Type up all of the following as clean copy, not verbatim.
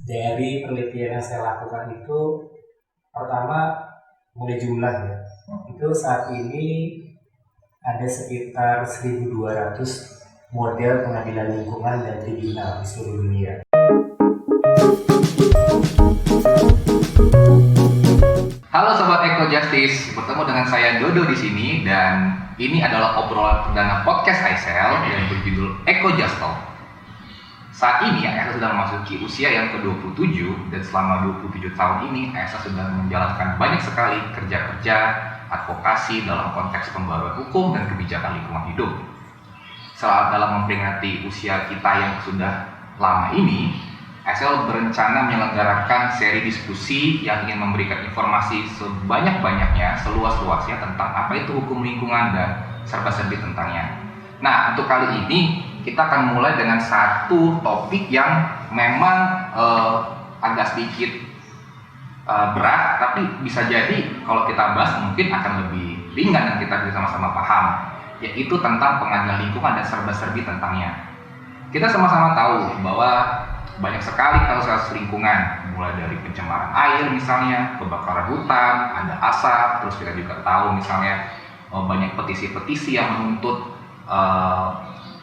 Dari penelitian yang saya lakukan itu, pertama mulai jumlah ya. Itu saat ini ada sekitar 1.200 model pengadilan lingkungan dan tribunal di seluruh dunia. Halo Sobat Eco Justice, bertemu dengan saya Dodo di sini dan ini adalah obrolan perdana podcast ICEL yang berjudul Eco Just Talk. Saat ini ASA sudah memasuki usia yang ke-27 dan selama 27 tahun ini ASA sudah menjalankan banyak sekali kerja-kerja advokasi dalam konteks pembaruan hukum dan kebijakan lingkungan hidup. Saat dalam memperingati usia kita yang sudah lama ini, ASL berencana menyelenggarakan seri diskusi yang ingin memberikan informasi sebanyak-banyaknya, seluas-luasnya tentang apa itu hukum lingkungan dan serba-serbi tentangnya. Nah, untuk kali ini kita akan mulai dengan satu topik yang memang agak sedikit berat, tapi bisa jadi kalau kita bahas mungkin akan lebih ringan dan kita bisa sama-sama paham, yaitu tentang pengadilan lingkungan dan serba-serbi tentangnya. Kita sama-sama tahu bahwa banyak sekali kasus-kasus lingkungan, mulai dari pencemaran air misalnya, kebakaran hutan, ada asap, terus kita juga tahu misalnya banyak petisi-petisi yang menuntut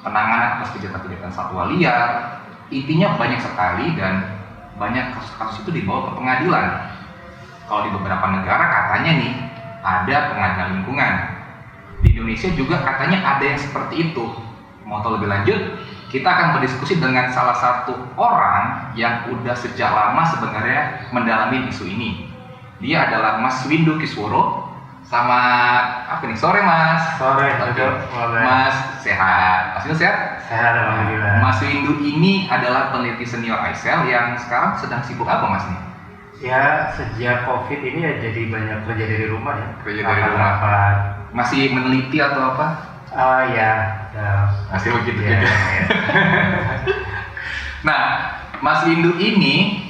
penanganan atas kejahatan-kejahatan satwa liar. Intinya banyak sekali dan banyak kasus-kasus itu dibawa ke pengadilan. Kalau di beberapa negara katanya nih ada pengadilan lingkungan. Di Indonesia juga katanya ada yang seperti itu. Mau tahu lebih lanjut? Kita akan berdiskusi dengan salah satu orang yang udah sejak lama sebenarnya mendalami isu ini. Dia adalah Mas Windu Kisworo. Selamat sore Mas. Sore, Mas sehat? Mas Windu sehat? Sehat, alhamdulillah. Mas Windu ini adalah peneliti senior ICEL yang sekarang sedang sibuk apa Mas nih? Ya, sejak COVID ini ya jadi banyak kerja dari rumah ya. Kerja dari rumah. Masih meneliti atau apa? Ya. Masih begitu ya, juga. Ya. Nah, Mas Windu ini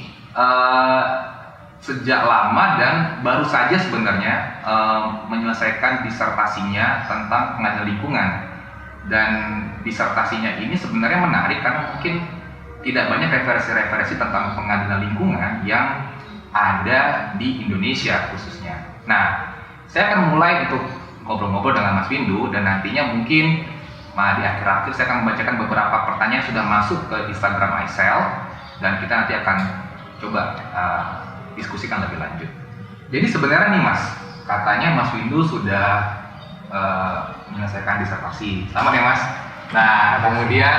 sejak lama dan baru saja sebenarnya menyelesaikan disertasinya tentang pengadilan lingkungan. Dan disertasinya ini sebenarnya menarik karena mungkin tidak banyak referensi-referensi tentang pengadilan lingkungan yang ada di Indonesia khususnya. Nah, saya akan mulai untuk ngobrol-ngobrol dengan Mas Windu dan nantinya mungkin di akhir-akhir saya akan membacakan beberapa pertanyaan yang sudah masuk ke Instagram ICEL dan kita nanti akan coba diskusikan lebih lanjut. Jadi sebenarnya nih Mas, katanya Mas Windu sudah menyelesaikan disertasi. Selamat ya Mas. Nah, kemudian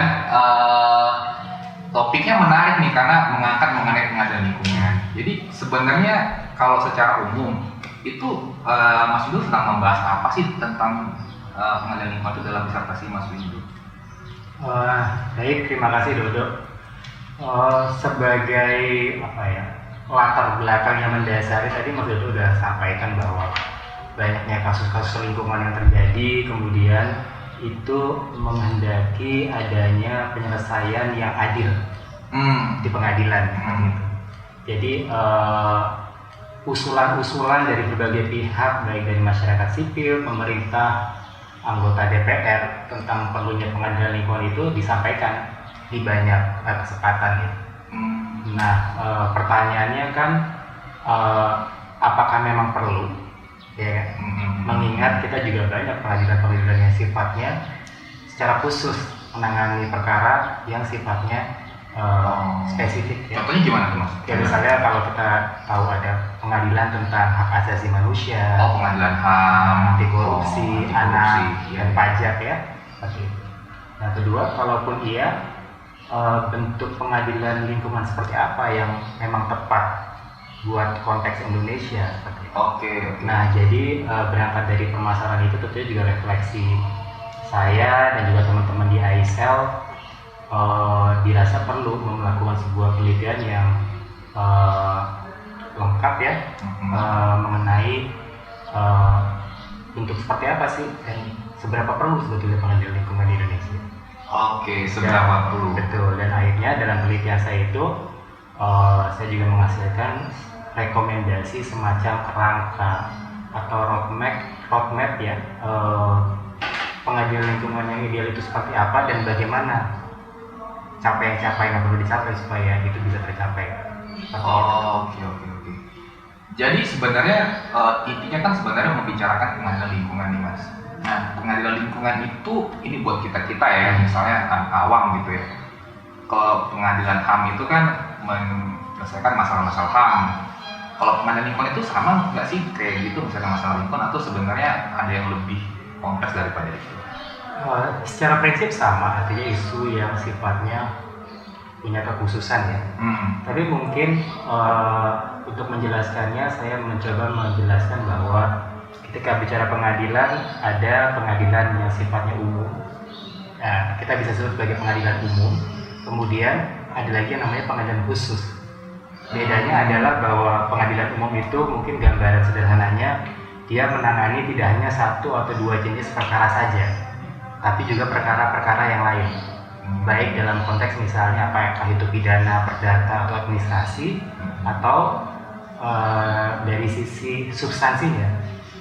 topiknya menarik nih karena mengangkat mengenai pengadilan lingkungan. Jadi sebenarnya kalau secara umum itu Mas Windu sedang membahas apa sih tentang pengadilan lingkungan itu dalam disertasi Mas Windu? Baik, terima kasih Dodo. Sebagai latar belakang yang mendasari tadi Mas Dodo sudah sampaikan bahwa banyaknya kasus-kasus lingkungan yang terjadi, kemudian itu menghendaki adanya penyelesaian yang adil di pengadilan. Jadi usulan-usulan dari berbagai pihak, baik dari masyarakat sipil, pemerintah, anggota DPR tentang perlunya pengadilan lingkungan itu disampaikan di banyak kesempatan. Nah, pertanyaannya kan apakah memang perlu? Ya, mengingat kita juga banyak pengadilan-pengadilan yang sifatnya secara khusus menangani perkara yang sifatnya spesifik. Ya. Contohnya gimana tuh Mas? Ya, misalnya kalau kita tahu ada pengadilan tentang hak asasi manusia, pengadilan HAM, anti korupsi, anak dan pajak ya. Nah, kedua, kalaupun iya, bentuk pengadilan lingkungan seperti apa yang memang tepat buat konteks Indonesia? Oke. Nah, jadi berangkat dari permasalahan itu tentunya juga refleksi saya dan juga teman-teman di ICEL dirasa perlu melakukan sebuah penelitian yang lengkap ya, mengenai bentuk seperti apa sih dan seberapa perlu sebetulnya pengadilan lingkungan di Indonesia. Oke, seberapa perlu. Betul, dan akhirnya dalam penelitian saya itu saya juga menghasilkan rekomendasi semacam kerangka atau roadmap ya, pengadilan lingkungan yang ideal itu seperti apa dan bagaimana capaian-capaian yang perlu dicapai supaya itu bisa tercapai. Oke. Jadi sebenarnya intinya kan sebenarnya membicarakan pengadilan lingkungan nih Mas. Nah, pengadilan lingkungan itu ini buat kita ya, yang misalnya awam gitu ya. Kalau pengadilan HAM itu kan menyelesaikan masalah-masalah HAM. Kalau pengadilan lingkungan itu sama nggak sih kayak gitu, misalkan masalah lingkungan, atau sebenarnya ada yang lebih kompleks daripada itu? Secara prinsip sama, artinya isu yang sifatnya punya kekhususan ya. Tapi mungkin untuk menjelaskannya, saya mencoba menjelaskan bahwa ketika bicara pengadilan, ada pengadilan yang sifatnya umum. Nah, kita bisa sebut sebagai pengadilan umum. Kemudian ada lagi yang namanya pengadilan khusus. Bedanya adalah bahwa pengadilan umum itu mungkin gambaran sederhananya dia menangani tidak hanya satu atau dua jenis perkara saja, tapi juga perkara-perkara yang lain. Baik dalam konteks misalnya apakah itu pidana, perdata, atau administrasi, atau dari sisi substansinya,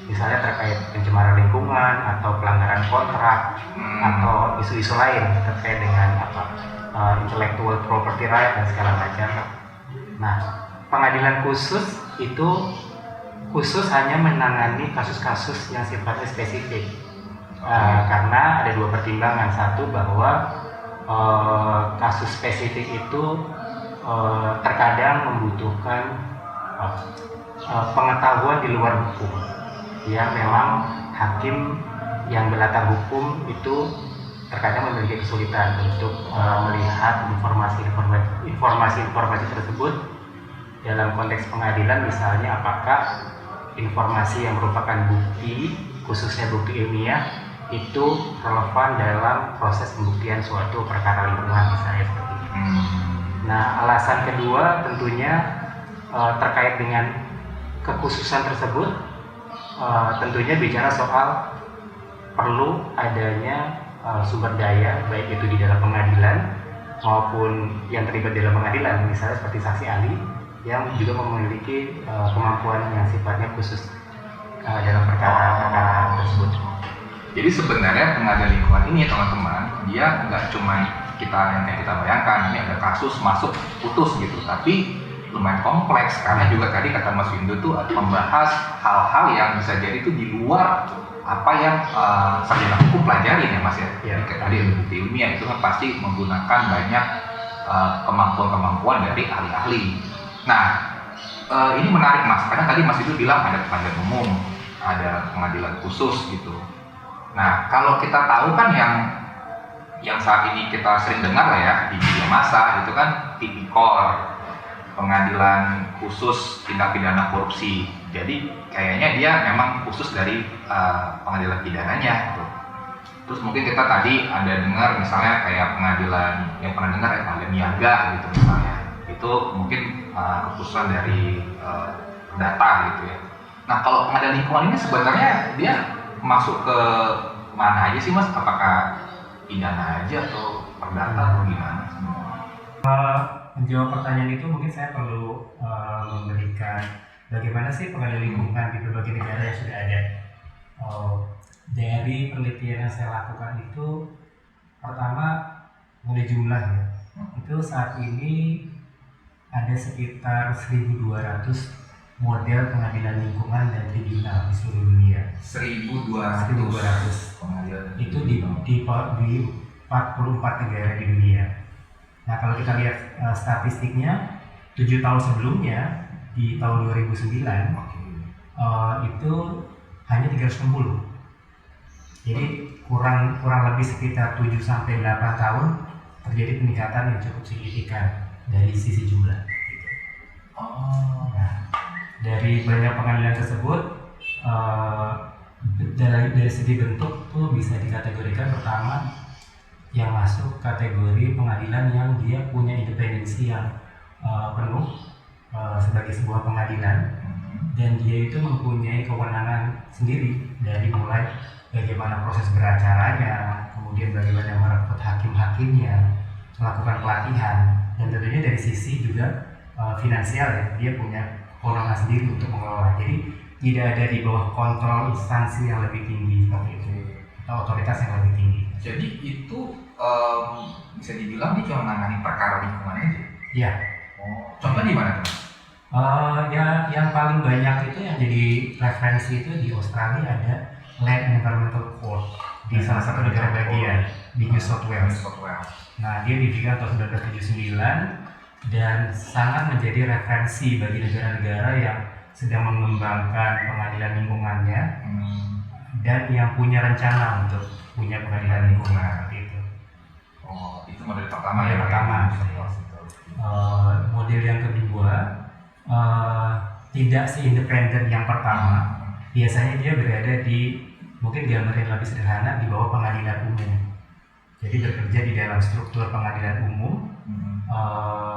misalnya terkait pencemaran lingkungan atau pelanggaran kontrak atau isu-isu lain terkait dengan intellectual property right dan segala macam. Nah, pengadilan khusus itu khusus hanya menangani kasus-kasus yang sifatnya spesifik. Karena ada dua pertimbangan. Satu, bahwa kasus spesifik itu terkadang membutuhkan pengetahuan di luar hukum, yang memang hakim yang berlatar hukum itu terkadang memiliki kesulitan untuk melihat informasi tersebut dalam konteks pengadilan. Misalnya apakah informasi yang merupakan bukti, khususnya bukti ilmiah, itu relevan dalam proses pembuktian suatu perkara lingkungan, misalnya seperti itu. Nah, alasan kedua tentunya terkait dengan kekhususan tersebut, tentunya bicara soal perlu adanya sumber daya, baik itu di dalam pengadilan maupun yang terlibat dalam pengadilan, misalnya seperti saksi ahli yang juga memiliki kemampuan yang sifatnya khusus dalam perkara-perkara tersebut. Jadi sebenarnya pengadilan lingkungan ini teman-teman, dia nggak cuma yang kita bayangkan, ini ada kasus masuk putus gitu, tapi lumayan kompleks karena juga tadi kata Mas Windu tuh membahas hal-hal yang bisa jadi itu di luar apa yang sarjana hukum pelajarin ya Mas ya. Kayak tadi bukti ilmiah itu kan pasti menggunakan banyak kemampuan-kemampuan dari ahli-ahli. Nah, ini menarik Mas, karena tadi Mas itu bilang ada pengadilan umum, ada pengadilan khusus gitu. Nah, kalau kita tahu kan yang saat ini kita sering dengar lah ya di media massa itu kan tipikor, pengadilan khusus tindak pidana korupsi. Jadi kayaknya dia memang khusus dari pengadilan pidananya gitu. Terus mungkin kita tadi ada dengar misalnya kayak pengadilan yang pernah dengar ya, pengadilan niaga gitu misalnya. Itu mungkin kekhususan dari data gitu ya. Nah, kalau pengadilan lingkungan ini sebenarnya dia masuk ke mana aja sih Mas? Apakah pidana aja atau perdata atau gimana? Menjawab pertanyaan itu mungkin saya perlu memberikan bagaimana sih pengadilan lingkungan di berbagai negara yang sudah ada. Dari penelitian yang saya lakukan itu, pertama mulai jumlahnya itu saat ini ada sekitar 1.200 model pengadilan lingkungan dan tribunal di seluruh dunia. 1.200 pengadilan itu di 44 negara di dunia. Nah, kalau kita lihat statistiknya, 7 tahun sebelumnya di tahun 2009 itu hanya 360. Jadi kurang lebih sekitar 7-8 tahun terjadi peningkatan yang cukup signifikan dari sisi jumlah. Nah, dari banyak pengadilan tersebut, dari segi bentuk tuh bisa dikategorikan pertama yang masuk kategori pengadilan yang dia punya independensi yang penuh sebagai sebuah pengadilan, dan dia itu mempunyai kewenangan sendiri dari mulai bagaimana proses beracaranya, kemudian bagaimana merekrut hakim-hakimnya, melakukan pelatihan, dan tentunya dari sisi juga finansial ya, dia punya kewenangan sendiri untuk mengelola. Jadi tidak ada di bawah kontrol instansi yang lebih tinggi seperti itu, atau otoritas yang lebih tinggi. Jadi itu bisa dibilang dia cuma menangani perkara lingkungan aja? Iya. Contohnya di mana tuh? Ya, yang paling banyak itu yang jadi referensi itu di Australia ada Land Environmental Court di salah satu negara bagian di New South Wales. Nah, dia didirikan tahun 1979 dan sangat menjadi referensi bagi negara-negara yang sedang mengembangkan pengadilan lingkungannya dan yang punya rencana untuk punya pengadilan lingkungan seperti itu. Oh, itu model pertama Model ya? pertama. Model yang kedua tidak seindependen yang pertama. Biasanya dia berada di, mungkin gambaran lebih sederhana, di bawah pengadilan umum. Jadi bekerja di dalam struktur pengadilan umum,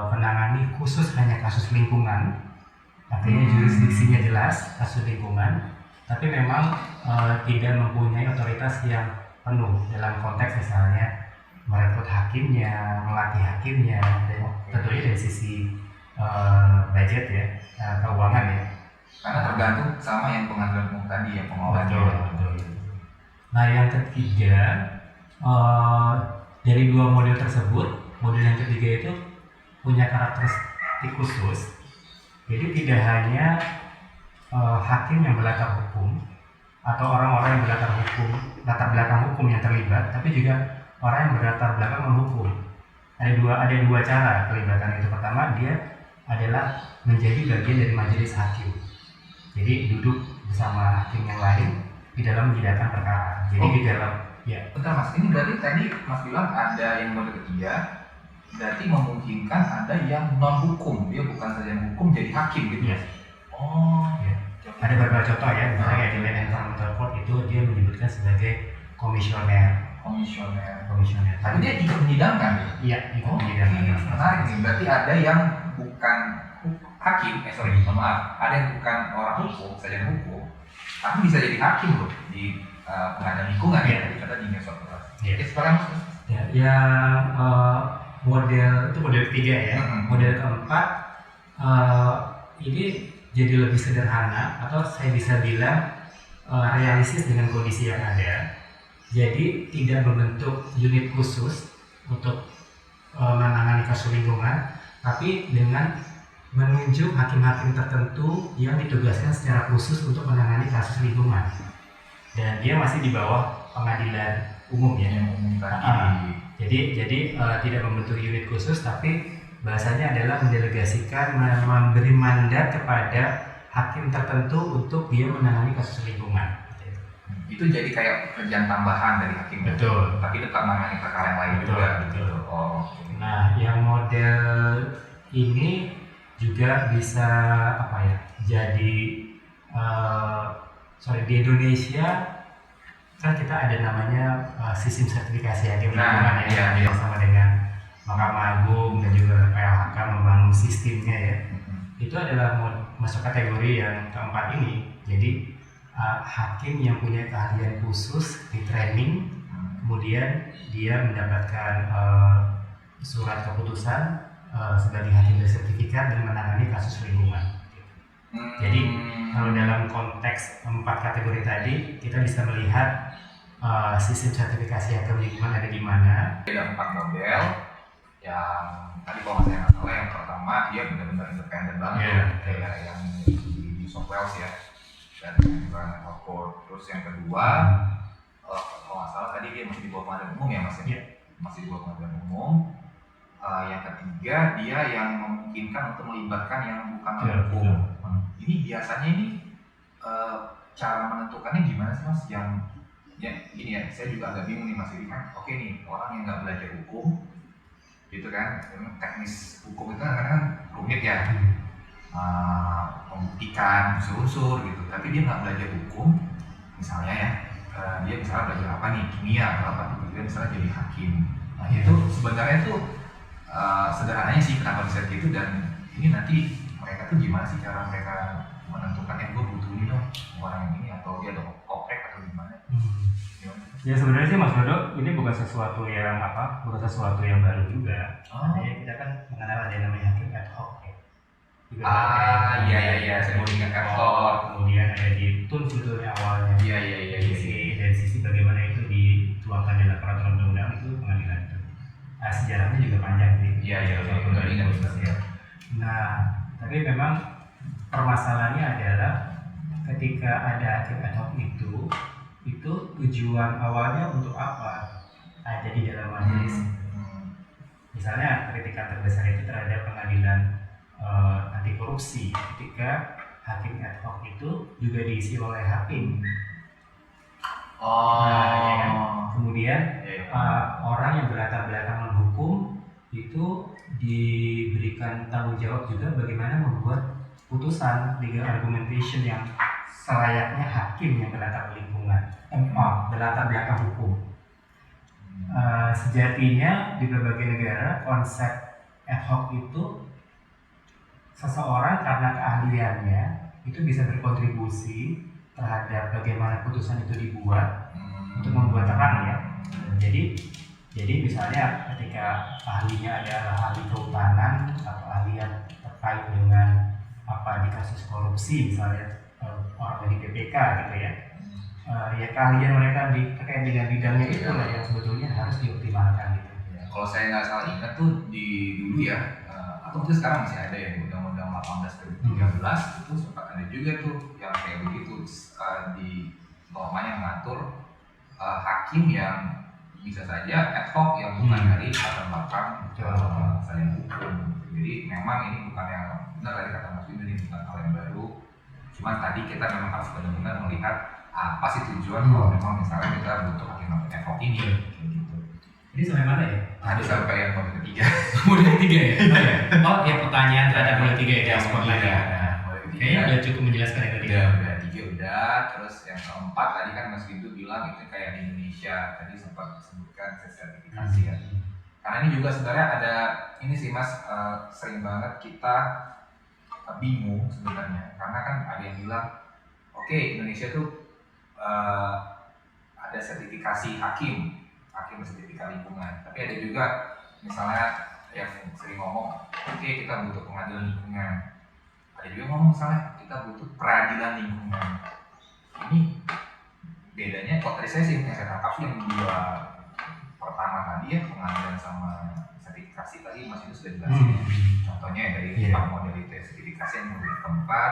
menangani khusus hanya kasus lingkungan. Artinya jurisdiksinya jelas, kasus lingkungan, tapi memang tidak mempunyai otoritas yang penuh dalam konteks misalnya merekrut hakimnya, melatih hakimnya, dan tentunya dari sisi budget ya, keuangan ya. Karena tergantung sama yang pengadilan umum tadi yang pengolahannya. Betul. Nah, yang ketiga, dari dua model tersebut, model yang ketiga itu punya karakteristik khusus. Jadi tidak hanya hakim yang berlatar hukum atau orang-orang yang latar belakang hukum yang terlibat, tapi juga orang yang berlatar belakang menghukum. Ada dua cara pelibatan itu. Pertama, dia adalah menjadi bagian dari majelis hakim. Jadi duduk bersama hakim yang lain di dalam menyidangkan perkara. Jadi di dalam Bentar Mas, ini berarti tadi Mas bilang ada yang model ketiga, berarti memungkinkan ada yang non hukum, dia bukan saja yang hukum jadi hakim gitu. Yes. Oh, Ada beberapa contoh ya, misalnya di Land Environmental Court itu dia menyebutkan sebagai komisioner. Tapi dia ikut menyidangkan ya? Iya, ikut menyidangkan. Menarik nih, berarti ada yang bukan hakim, ada yang bukan orang hukum, sarjana hukum, tapi bisa jadi hakim loh di pengadilan lingkungan ya, tadi kata di New South Wales. Sekarang yang model itu model ketiga ya. Model keempat ini jadi lebih sederhana atau saya bisa bilang realistis dengan kondisi yang ada. Jadi tidak membentuk unit khusus untuk menangani kasus lingkungan, tapi dengan menunjuk hakim-hakim tertentu yang ditugaskan secara khusus untuk menangani kasus lingkungan. Dan dia masih di bawah pengadilan umum ya. Jadi tidak membentuk unit khusus, tapi bahasanya adalah mendelegasikan, memberi mandat kepada hakim tertentu untuk dia menangani kasus lingkungan. Itu jadi kayak kerjaan tambahan dari hakim. Betul. Tapi tetap menangani perkara yang lain juga. Betul. Oh. Nah, yang model ini juga bisa jadi di Indonesia kan kita ada namanya sistem sertifikasi hakim lingkungan ya, bersama dengan Mahkamah Agung dan juga PLHK membangun sistemnya ya. Itu adalah masuk kategori yang keempat ini. Jadi hakim yang punya keahlian khusus di training, kemudian dia mendapatkan surat keputusan sebagai hakim bersertifikat dan menangani kasus lingkungan. Jadi kalau dalam konteks empat kategori tadi, kita bisa melihat sistem sertifikasi hakim lingkungan ada di mana. Ada 4 model yang tadi kalau saya nggak salah, yang pertama dia benar-benar independen banget, kayak yang di New South Wales ya, dan Environmental Court. Terus yang kedua, kalau nggak salah tadi dia masih di bawah pengadilan umum ya Mas ya? Masih di bawah pengadilan umum. Yang ketiga dia yang memungkinkan untuk melibatkan yang bukan hukum. Ini biasanya cara menentukannya gimana sih Mas? Yang ini ya, saya juga agak bingung nih Mas. Ini kan oke nih, orang yang nggak belajar hukum gitu kan, teknis hukum itu kadang-kadang rumit ya, membuktikan unsur-unsur gitu, tapi dia nggak belajar hukum misalnya ya, dia misalnya belajar apa nih, kimia atau apa, dia misalnya jadi hakim. Nah itu sebenarnya tuh sederhananya sih kenapa bisa gitu, dan ini nanti mereka tuh gimana sih cara mereka menentukan gue butuh ini dong orang yang ini, atau dia ada oprek atau gimana? Ya sebenarnya sih Mas Dodo, ini bukan sesuatu yang baru juga. Artinya kita kan mengenal ada yang namanya hakim ad hoc ya. Iya, saya mau ingat ad hoc. Kemudian ada di TUN sebetulnya awalnya. Iya. Dari sisi bagaimana itu dituangkan dalam peraturan undang-undang itu pengadilan itu. Sejarahnya juga panjang sih. Iya, udah ingat. Nah, tapi memang permasalahannya adalah ketika ada hakim ad hoc itu tujuan awalnya untuk apa ada di dalam majelis. Misalnya kritikan terbesar itu terhadap pengadilan anti korupsi, ketika hakim ad hoc itu juga diisi oleh hakim. Ya kan? Kemudian orang yang berlatar belakang hukum itu diberikan tanggung jawab juga bagaimana membuat putusan legal argumentation yang selayaknya hakim yang berlatar belakang hukum. Sejatinya di berbagai negara konsep ad hoc itu seseorang karena keahliannya itu bisa berkontribusi terhadap bagaimana putusan itu dibuat untuk membuat terang ya. Jadi misalnya ketika ahlinya adalah ahli kehutanan atau ahli yang terkait dengan apa di kasus korupsi misalnya orang dari BPK gitu ya. Ya keahlian mereka terkait dengan bidangnya itu lah yang sebetulnya harus dioptimalkan gitu. Ya, kalau saya nggak salah ingat tuh di dulu ya, atau mungkin sekarang masih ada ya di Undang-Undang 18/2013 itu sempat ada juga tuh yang kayak begitu di normanya mengatur hakim yang bisa saja ad hoc yang bukan dari latar belakang misalnya hukum. Jadi memang ini bukan yang benar dari kata Mas Bim, ini bukan hal yang baru. Cuman tadi kita memang harus benar-benar melihat apa sih tujuan kalau memang misalnya kita butuh hakim ad hoc ini gitu. Jadi sampai mana ya? Tadi sampai yang mode ketiga. Mode ketiga ya? Oh ya, pertanyaan terhadap mode ketiga ya, ekspor lagi. Kayaknya udah cukup menjelaskan yang tadi. Udah tiga udah. Terus yang keempat tadi kan Mas Gintu bilang itu kayak di Indonesia tadi sempat disebutkan sertifikasi ya. Karena ini juga sebenarnya ada ini sih Mas, sering banget kita bingung sebenarnya karena kan ada yang bilang oke, Indonesia tuh ada sertifikasi hakim sertifikasi lingkungan, tapi ada juga misalnya yang sering ngomong oke, kita butuh pengadilan lingkungan, ada juga ngomong misalnya kita butuh peradilan lingkungan. Ini bedanya kok tadi saya sih yang saya tangkap yang dua pertama tadi ya, pengadilan sama sertifikasi tadi Mas itu sudah jelasin. Contohnya dari empat modalitas sertifikasi yang menjadi tempat.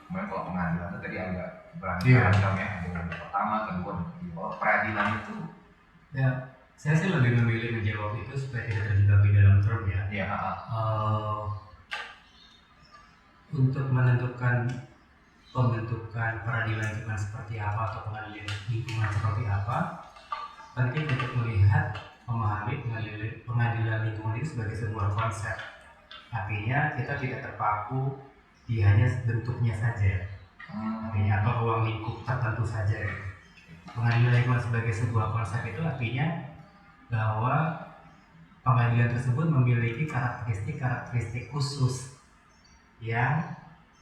Kemudian kalau pengadilan itu tadi agak beragam ya, ada pertama, kedua, kalau peradilan itu ya, saya sih lebih memilih menjawab itu supaya tidak terjebak di dalam term ya. Untuk menentukan pembentukan peradilan lingkungan seperti apa atau pengadilan lingkungan seperti apa, penting untuk melihat memahami pengadilan lingkungan itu sebagai sebuah konsep. Artinya kita tidak terpaku di hanya bentuknya saja, artinya atau ruang lingkup tertentu saja. Pengadilan lingkungan sebagai sebuah konsep itu artinya bahwa pengadilan tersebut memiliki karakteristik khusus yang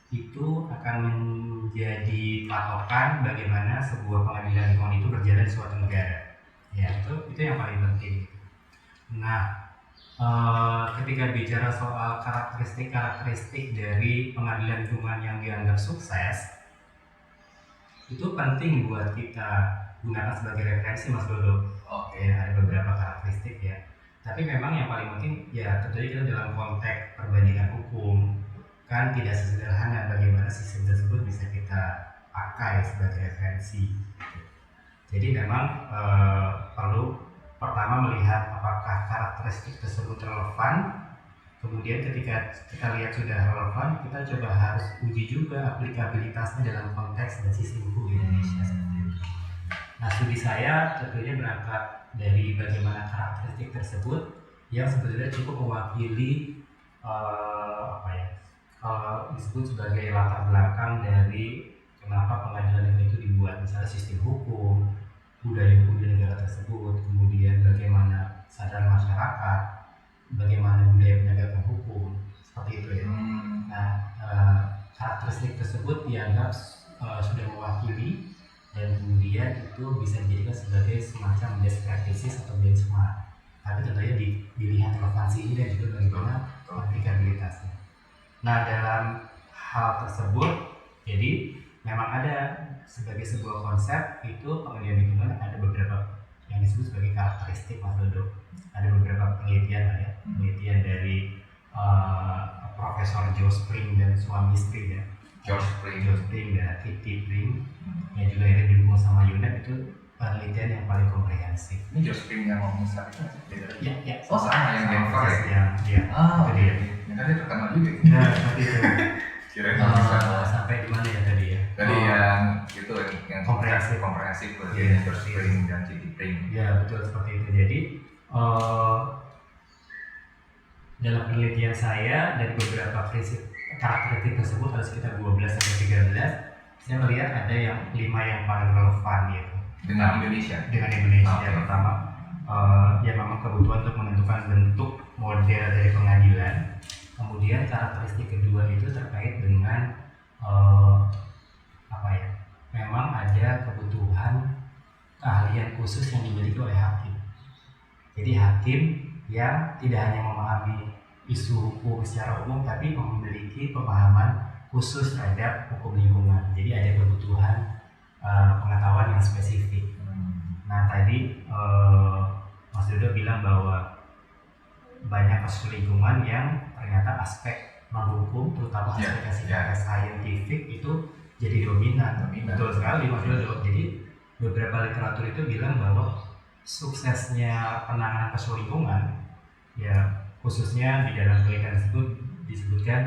itu akan menjadi patokan bagaimana sebuah pengadilan lingkungan itu berjalan di suatu negara. Ya, itu yang paling penting. Nah, ketika bicara soal karakteristik dari pengadilan lingkungan yang dianggap sukses, itu penting buat kita gunakan sebagai referensi, Mas Dodo. Ya, ada beberapa karakteristik ya. Tapi memang yang paling penting ya tentunya kita dalam konteks perbandingan hukum kan tidak sesederhana bagaimana sistem tersebut bisa kita pakai sebagai referensi. Jadi memang perlu pertama melihat apakah karakteristik tersebut relevan. Kemudian ketika kita lihat sudah relevan, kita coba harus uji juga aplikabilitasnya dalam konteks dan sistem hukum Indonesia seperti itu. Nah, studi saya tentunya berangkat dari bagaimana karakteristik tersebut yang sebetulnya cukup mewakili disebut sebagai latar belakang dari kenapa pengadilan itu dibuat, misalnya sistem hukum, budaya hukum di negara tersebut, kemudian bagaimana kesadaran masyarakat, bagaimana budaya penegakan hukum, seperti itu ya. Nah, karakteristik tersebut dianggap sudah mewakili dan kemudian itu bisa dijadikan sebagai semacam best practices atau benchmark. Tapi tentunya dilihat relevansi ini dan juga bagaimana aplikabilitasnya. Nah, dalam hal tersebut, jadi memang ada sebagai sebuah konsep itu pengadilan lingkungan ada beberapa yang disebut sebagai karakteristik, Mas Dodo. Ada beberapa penelitian lah ya, penelitian dari Profesor Joe Spring dan suami istri ya. George Spring. dan Kitty Pring yang juga akhirnya didukung sama UNEP, itu penelitian yang paling komprehensif. Ini George Spring yang ngomong saat itu beda. Ya. Oh sama yang Denver ya? Ya. Ah, Itu dia. Yang tadi terkenal juga. Nah, seperti itu. Kirain bisa. Sampai di mana ya tadi ya? Tadi yang itu yang Komprehensif. tuh Iya, George Spring dan Kitty Pring. Ya betul seperti itu. Jadi dalam penelitian saya dari beberapa prinsip karakteristik tersebut ada sekitar 12 sampai 13. Saya melihat ada yang 5 yang paling relevan gitu. Dengan Indonesia. Dengan Indonesia. Okay. Pertama, ya memang kebutuhan untuk menentukan bentuk model dari pengadilan. Kemudian karakteristik kedua itu terkait dengan memang ada kebutuhan keahlian khusus yang dimiliki oleh hakim. Jadi hakim yang tidak hanya memahami isu hukum secara umum, tapi memiliki pemahaman khusus terhadap hukum lingkungan. Jadi ada kebutuhan pengetahuan yang spesifik. Nah tadi Mas Dodo bilang bahwa banyak kasus lingkungan yang ternyata aspek non-hukum, terutama aspek yang sifatnya saintifik itu jadi dominan. Betul sekali Mas Dodo. Jadi beberapa literatur itu bilang bahwa suksesnya penanganan kasus lingkungan, ya khususnya di dalam penelitian tersebut disebutkan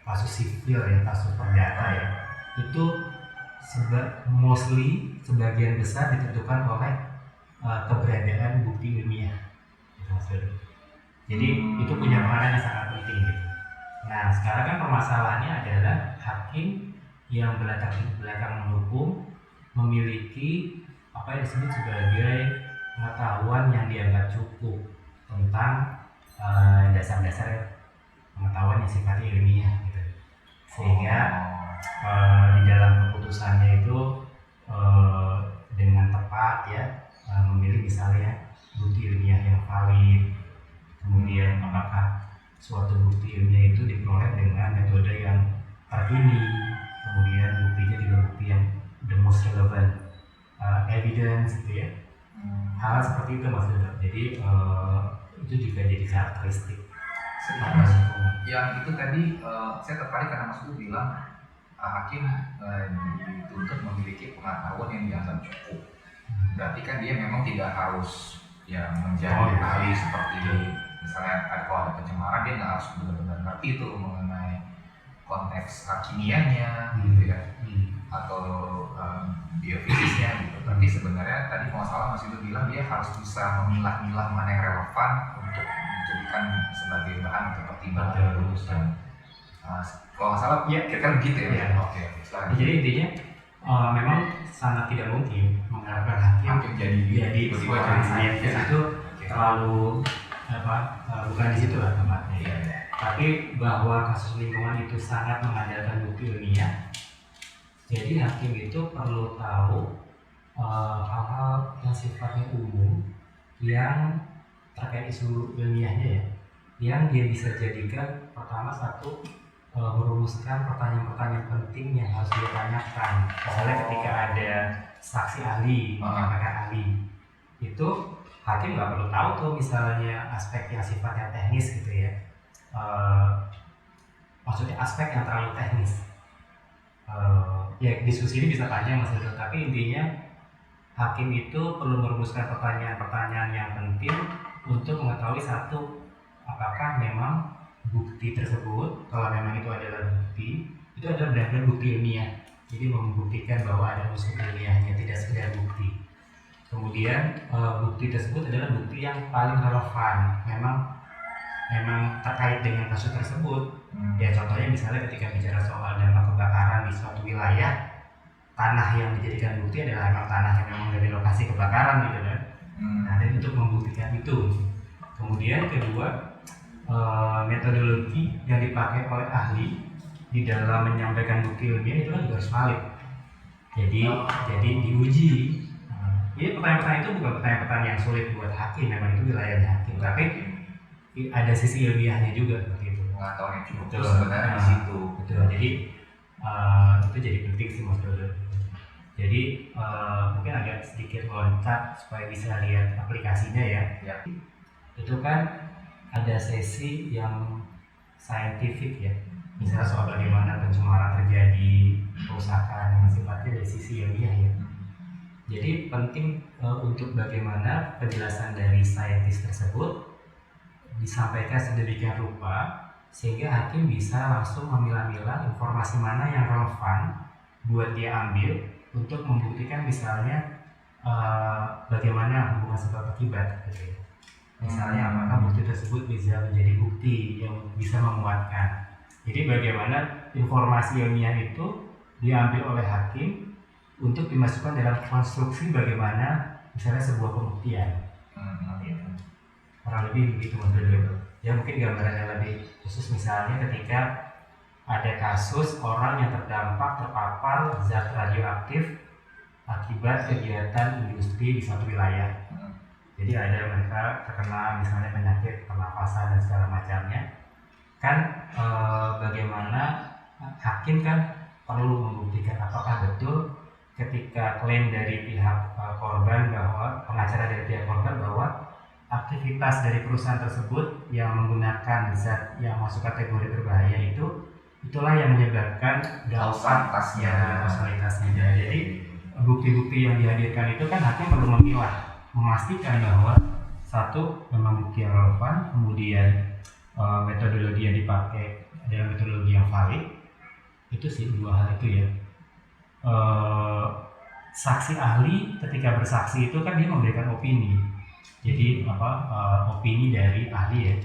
kasus sipil ya, kasus perdata ya, itu mostly sebagian besar ditentukan oleh keberadaan bukti ilmiah. Jadi itu punya peranan yang sangat penting gitu. Nah sekarang kan permasalahannya adalah hakim yang berlatar belakang hukum memiliki apa yang disebut sebagai pengetahuan yang dianggap cukup tentang dasar-dasar pengetahuan yang sifatnya ilmiah gitu. Sehingga di dalam keputusannya itu dengan tepat ya memilih misalnya bukti ilmiah yang valid, kemudian apakah suatu bukti ilmiah itu diperoleh dengan metode yang terkini, kemudian buktinya juga bukti yang the most relevant evidence gitu ya. Hal seperti itu Mas Dodo. Jadi itu juga jadi karakteristik. Yang itu tadi saya tertarik karena Mas Dodo bilang hakim dituntut memiliki pengetahuan yang dianggap cukup. Berarti kan dia memang tidak harus yang menjadi ahli seperti misalnya kalau ada pencemaran, dia nggak harus benar-benar ngerti itu mengenai konteks kimianya gitu ya, atau biofisisnya gitu. Tapi sebenarnya tadi kalau salah Mas Yudo bilang dia harus bisa memilah-milah mana yang relevan untuk dijadikan sebagai bahan untuk pertimbangan keputusan. Kalau nggak salah ya kan begitu ya. Oke. Jadi intinya memang sangat tidak mungkin mengharapkan hakim jadi seorang saintis itu terlalu bukan di situ lah tempatnya. Tapi bahwa kasus lingkungan itu sangat mengandalkan bukti ilmiah. Jadi hakim itu perlu tahu hal-hal yang sifatnya umum yang terkait isu ilmiahnya ya, yang dia bisa jadikan pertama satu merumuskan pertanyaan-pertanyaan penting yang harus dia tanyakan. Misalnya ketika ada saksi ahli, menyampaikan ahli, itu hakim nggak perlu tahu tuh misalnya aspek yang sifatnya teknis gitu ya. Maksudnya aspek yang terlalu teknis. Ya diskusi ini bisa panjang Mas Dodo, tapi intinya hakim itu perlu merumuskan pertanyaan-pertanyaan yang penting untuk mengetahui satu, apakah memang bukti tersebut, kalau memang itu adalah bukti, itu adalah benar-benar bukti ilmiah. Jadi membuktikan bahwa ada unsur ilmiahnya, tidak sekedar bukti. Kemudian bukti tersebut adalah bukti yang paling relevan, memang terkait dengan kasus tersebut. Ya contohnya misalnya ketika bicara soal dampak kebakaran di suatu wilayah, tanah yang dijadikan bukti adalah memang tanah yang memang dari lokasi kebakaran gitu kan. Nah, dan untuk membuktikan itu. Kemudian kedua, metodologi yang dipakai oleh ahli di dalam menyampaikan bukti ilmiah itu kan juga harus valid. Jadi diuji. Jadi pertanyaan-pertanyaan itu bukan pertanyaan-pertanyaan yang sulit buat hakim, memang itu wilayahnya hakim. Tapi ada sisi ilmiahnya juga seperti itu. Pengetahuan yang cukup sebenarnya di situ. Betul. Jadi itu jadi penting sih Mas Dodo. Jadi mungkin agak sedikit loncat supaya bisa lihat aplikasinya ya. Itu kan ada sesi yang saintifik ya, misalnya soal bagaimana pencemaran terjadi kerusakan yang sifatnya dari sisi ilmiah ya. Jadi penting untuk bagaimana penjelasan dari saintis tersebut disampaikan sedemikian rupa sehingga hakim bisa langsung memilah-milah informasi mana yang relevan buat dia ambil untuk membuktikan misalnya bagaimana hubungan sebab akibat gitu ya. Misalnya apakah bukti tersebut bisa menjadi bukti yang bisa menguatkan. Jadi bagaimana informasi ilmiah itu diambil oleh hakim untuk dimasukkan dalam konstruksi bagaimana misalnya sebuah pembuktian. Kurang lebih begitu Mas Dodo. Ya mungkin gambarannya lebih khusus misalnya ketika ada kasus orang yang terpapar zat radioaktif akibat kegiatan industri di suatu wilayah. Jadi ada mereka terkena misalnya penyakit pernapasan dan segala macamnya. Kan bagaimana hakim kan perlu membuktikan apakah betul ketika klaim dari pihak korban bahwa pengacara dari pihak korban bahwa aktivitas dari perusahaan tersebut yang menggunakan zat yang masuk kategori berbahaya itulah yang menyebabkan kausalitasnya. Jadi bukti-bukti yang dihadirkan itu kan hakim perlu memastikan bahwa satu memang bukti yang relevan, kemudian metodologi yang dipakai adalah metodologi yang valid. Itu sih dua hal itu ya. Saksi ahli ketika bersaksi itu kan dia memberikan opini. Jadi opini dari ahli ya.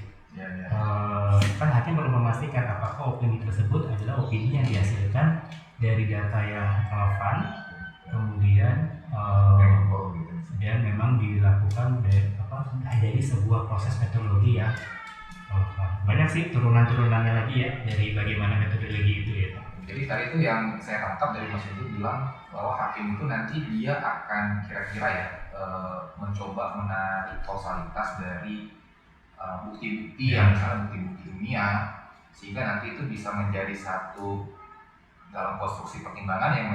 Kan hakim perlu memastikan apakah opini tersebut adalah opini yang dihasilkan dari data yang relevan, kemudian dan memang dilakukan dari sebuah proses metodologi ya. Banyak sih turunan-turunannya lagi ya dari bagaimana metodologi itu ya. Jadi tadi itu yang saya tangkap dari Mas itu bilang bahwa hakim itu nanti dia akan kira-kira ya mencoba menarik kausalitas dari bukti-bukti yang misalnya bukti-bukti ilmiah sehingga nanti itu bisa menjadi satu dalam konstruksi pertimbangan yang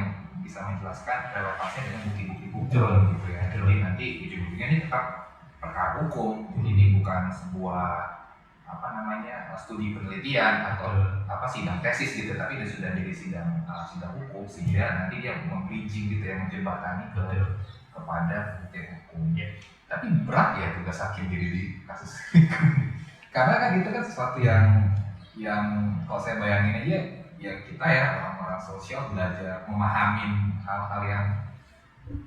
bisa menjelaskan relevansinya dengan bukti-bukti hukum gitu ya. Jadi nanti ujung-ujungnya ini tetap perkara hukum. Jadi ini bukan sebuah studi penelitian atau sidang tesis gitu, tapi dia sudah jadi sidang hukum sehingga nanti dia membridging gitu ya, menjembatani kepada bukti hukum. Tapi berat ya tugas hakim di kasus karena kan itu kan sesuatu yang kalau saya bayangin aja ya kita ya orang-orang sosial belajar memahami hal-hal yang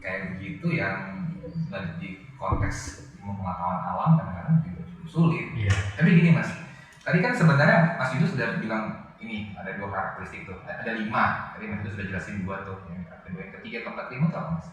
kayak begitu yang di konteks pengetahuan alam kadang-kadang juga cukup sulit. Tapi gini Mas, tadi kan sebenarnya Mas Yudo sudah bilang ini ada 2 karakteristik tuh, ada 5. Tadi Mas Yudo sudah jelasin 2 tuh, yang ketiga, keempat, kelima tuh apa Mas?